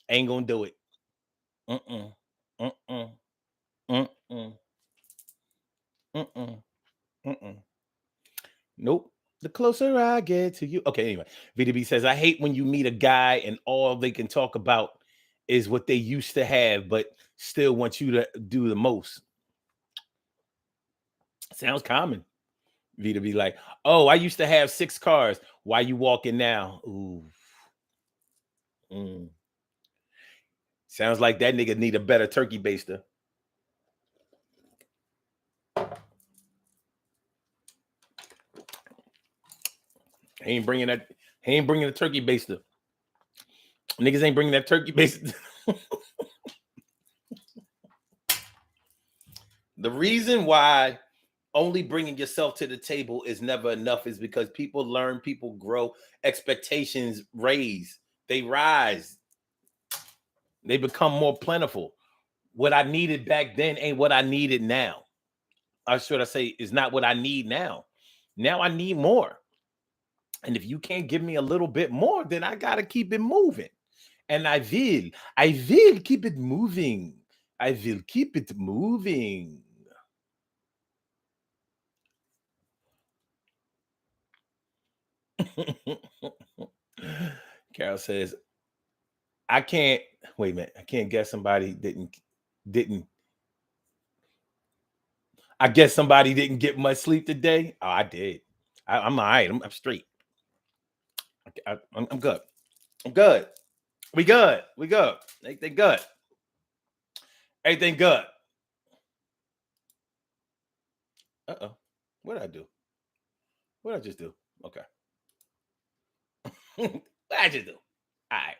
A: Ain't gonna do it. Mm-mm. Mm-mm. Mm-mm. Mm-mm. Mm-mm. Nope. The closer I get to you. Okay, anyway. VDB says, I hate when you meet a guy and all they can talk about is what they used to have, but still want you to do the most. Sounds common. VDB like, oh, I used to have 6 cars. Why you walking now? Ooh. Sounds like that nigga need a better turkey baster. He ain't bringing the turkey baster. Niggas ain't bringing that turkey baster. The reason why only bringing yourself to the table is never enough is because people learn, people grow, expectations raise, they rise, they become more plentiful. What I needed back then ain't what I needed now. Or should I say, is not what I need now. Now I need more. And if you can't give me a little bit more, then I got to keep it moving. And I will keep it moving. I will keep it moving. Carol says, I can't wait a minute. I can't guess somebody didn't. I guess somebody didn't get much sleep today. Oh, I did. I'm all right. I'm straight. I'm good. I'm good. We good. We good. Everything good. Everything good. Uh-oh. What did I do? What did I just do? Okay. What did I just do? All right.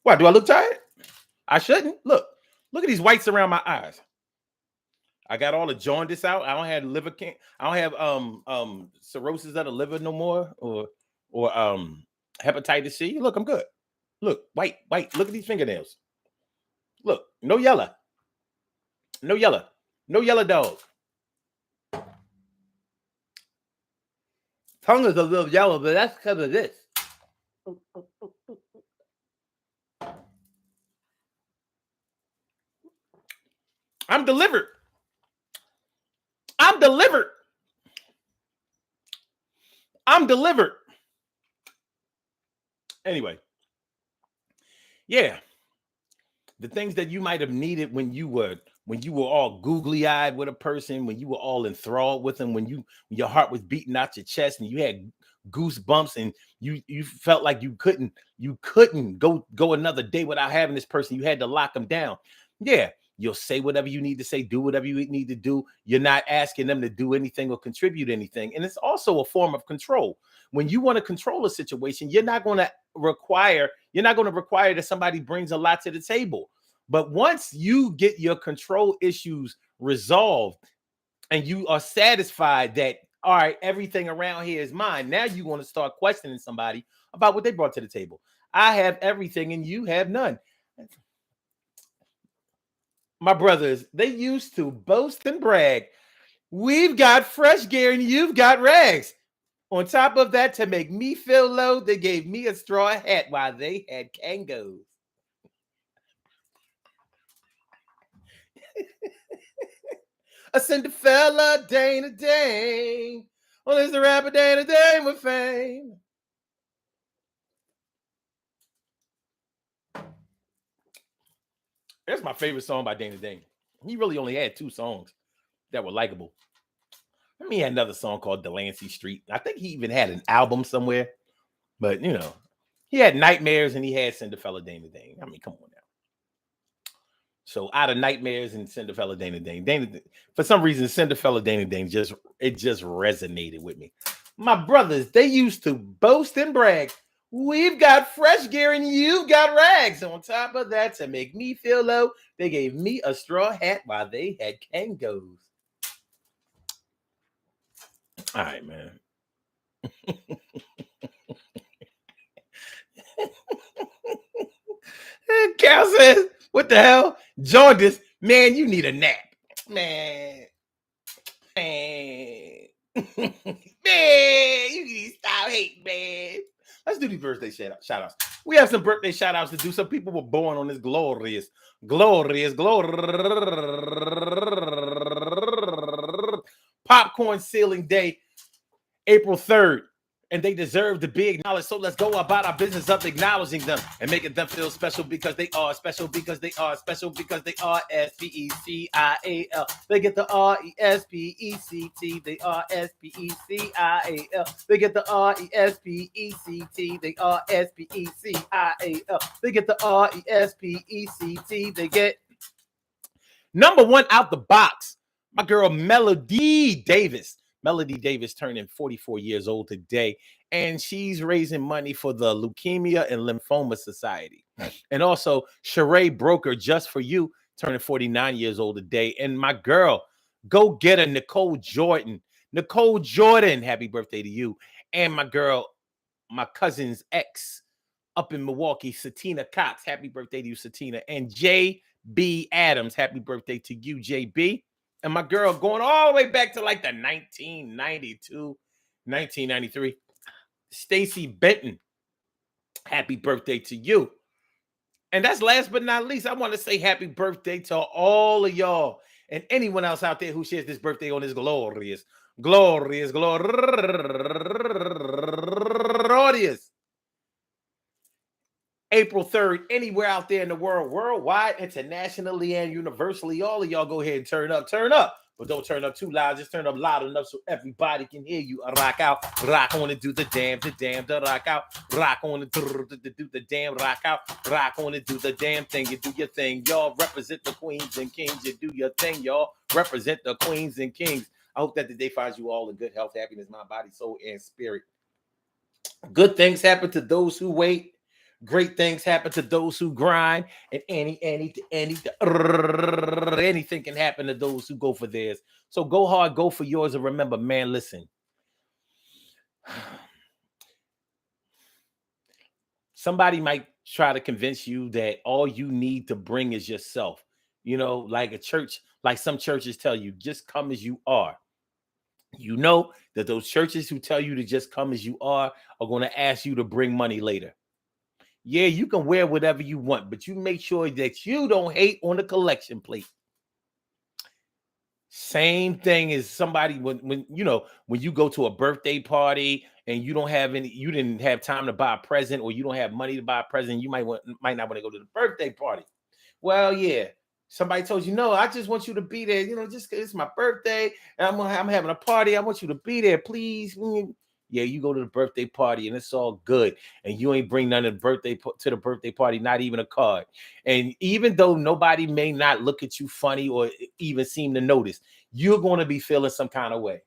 A: Why do I look tired? I shouldn't. Look at these whites around my eyes. I got all the jaundice out. I don't have liver can. I don't have cirrhosis of the liver no more, or hepatitis C. Look, I'm good. Look, white. Look at these fingernails. Look, no yellow. No yellow. No yellow dog. Tongue is a little yellow, but that's because of this. I'm delivered. I'm delivered. I'm delivered. Anyway, yeah, the things that you might have needed when you were all googly eyed with a person, when you were all enthralled with them, when your heart was beating out your chest and you had goosebumps and you felt like you couldn't go another day without having this person. You had to lock them down. Yeah, you'll say whatever you need to say, do whatever you need to do. You're not asking them to do anything or contribute anything. And it's also a form of control. When you want to control a situation, you're not going to require that somebody brings a lot to the table. But once you get your control issues resolved and you are satisfied that, all right, everything around here is mine, now you want to start questioning somebody about what they brought to the table. I have everything and you have none. My brothers, they used to boast and brag. We've got fresh gear and you've got rags. On top of that, to make me feel low, they gave me a straw hat while they had Kangos. A Cinderella, Dana Dane. Well, there's the rapper Dana Dane with fame. That's my favorite song by Dana Dane. He really only had 2 songs that were likable. I mean, he had another song called Delancey Street. I think he even had an album somewhere. But, he had Nightmares and he had Cinderella Dana Dane. I mean, come on now. So out of Nightmares and Cinderella Dana Dane, for some reason, Cinderella Dana Dane just resonated with me. My brothers, they used to boast and brag. We've got fresh gear and you've got rags. On top of that, to make me feel low, they gave me a straw hat while they had Kangos. All right, man. Cal says, what the hell? Jaundice, man, you need a nap. Man. Man, you need to stop hating, man. Let's do these birthday shout outs. We have some birthday shout outs to do. Some people were born on this glorious popcorn ceiling day, April 3rd. And they deserve to be acknowledged. So let's go about our business of acknowledging them and making them feel special because they are special, because they are special, because they are SPECIAL. They get the RESPECT. They are SPECIAL. They get the RESPECT. They are SPECIAL. They get the RESPECT. They get number 1 out the box. My girl Melody Davis. Melody Davis turning 44 years old today, and she's raising money for the Leukemia and Lymphoma Society. And also, Sheree Broker, just for you, turning 49 years old today. And my girl, go get her, Nicole Jordan. Nicole Jordan, happy birthday to you. And my girl, my cousin's ex up in Milwaukee, Satina Cox, happy birthday to you, Satina. And J.B. Adams, happy birthday to you, J.B. And my girl going all the way back to like the 1992, 1993. Stacy Benton, happy birthday to you. And that's last but not least. I want to say happy birthday to all of y'all and anyone else out there who shares this birthday on this glorious glorious, glorious. April 3rd, anywhere out there in the world, worldwide, internationally, and universally. All of y'all go ahead and turn up, but don't turn up too loud. Just turn up loud enough so everybody can hear you. Rock out, rock on and do the damn, the rock out, rock on and do the damn, rock out, rock on and do the damn thing. You do your thing, y'all. Represent the queens and kings. You do your thing, y'all. Represent the queens and kings. I hope that the day finds you all in good health, happiness, mind, body, soul, and spirit. Good things happen to those who wait. Great things happen to those who grind, and anything can happen to those who go for theirs. So go hard, go for yours, and remember, man, listen. Somebody might try to convince you that all you need to bring is yourself. You know, like a church, like some churches tell you, just come as you are. You know that those churches who tell you to just come as you are going to ask you to bring money later. Yeah, you can wear whatever you want, but you make sure that you don't hate on the collection plate. Same thing as somebody when you know when you go to a birthday party and you don't have any, you didn't have time to buy a present, or you don't have money to buy a present, you might not want to go to the birthday party. Well, yeah, somebody told you, no, I just want you to be there. You know, just it's my birthday and I'm having a party. I want you to be there, please. Yeah, you go to the birthday party and it's all good, and you ain't bring none of the to the birthday party, not even a card. And even though nobody may not look at you funny or even seem to notice, you're going to be feeling some kind of way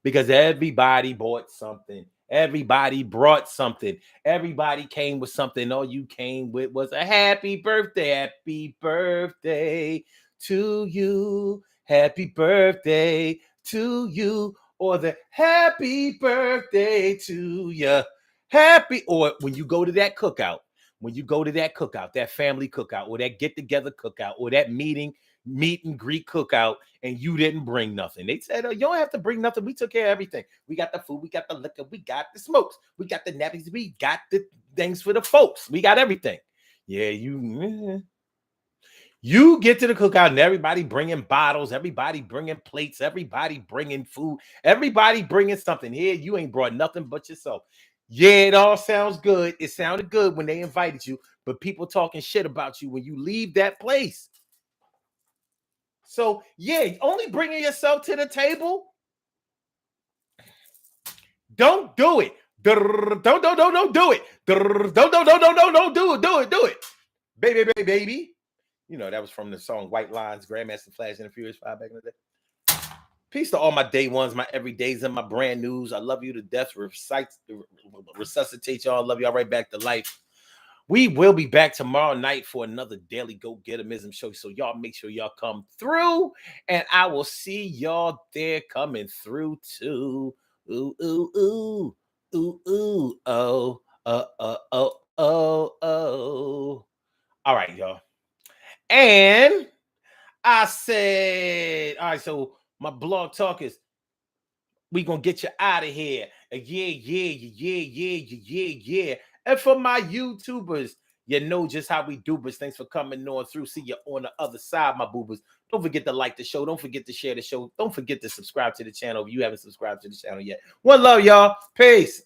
A: because everybody bought something. Everybody brought something. Everybody came with something. All you came with was a happy birthday. Happy birthday to you. Happy birthday to you. Or the happy birthday to you. Happy, or when you go to that cookout, that family cookout, or that get together cookout, or that meet and greet cookout, and you didn't bring nothing. They said, oh, you don't have to bring nothing. We took care of everything. We got the food, we got the liquor, we got the smokes, we got the nappies, we got the things for the folks. We got everything. Yeah, you get to the cookout and everybody bringing bottles, everybody bringing plates, everybody bringing food, everybody bringing something. Here, you ain't brought nothing but yourself. Yeah, it all sounds good. It sounded good when they invited you, but people talking shit about you when you leave that place. So, yeah, only bringing yourself to the table. Don't do it. Don't do it. Don't do it. Baby. You know, that was from the song White Lines, Grandmaster Flash and the Furious 5 back in the day. Peace to all my day ones, my everydays, and my brand news. I love you to death. Resuscitate y'all. Love y'all right back to life. We will be back tomorrow night for another daily Go Getimism show. So y'all make sure y'all come through, and I will see y'all there coming through too. Ooh, ooh, ooh, ooh, ooh, oh, oh. All right, y'all. And I said, all right, so my blog talk is, we gonna get you out of here. Yeah. And for my YouTubers, you know just how we do, but thanks for coming on through. See you on the other side, my boobers. Don't forget to like the show. Don't forget to share the show. Don't forget to subscribe to the channel if you haven't subscribed to the channel yet. One love, y'all. Peace.